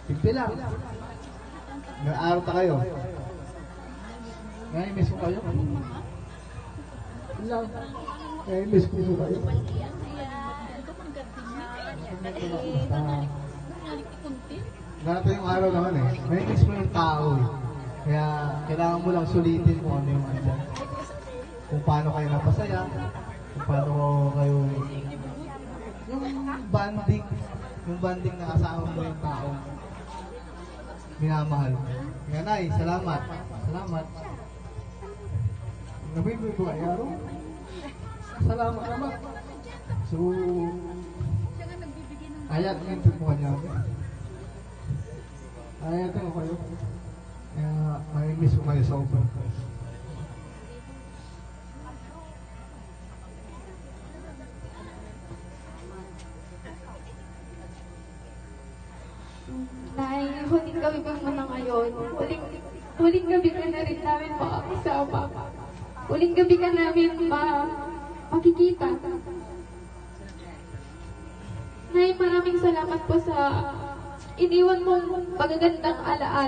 Simple lang. Nag-aaral ta kayo. Nai-miss ko kayo. Lang. Nai-miss ko kayo. Ganito yung araw naman eh. Nai-miss mo yung tao eh. Kaya kailangan mo lang sulitin kung ano yung andyan. Kung paano kayo napasaya. Kung paano kayo... Yung banding na kasama mo yung tao. Minamahal. Kaya Nay, salamat. Salamat. Nabiboy ko ay araw. Salamat naman. So, ayat yung tutuwa niya. Ayat ko kayo. Kaya may miss ko kayo sa upo. Nay, huling gabi pa muna ngayon. Huling gabi ka na rin namin makakasama. Huling gabi ka namin makikita. Nay, maraming salamat po sa iniwan mong magagandang alaala.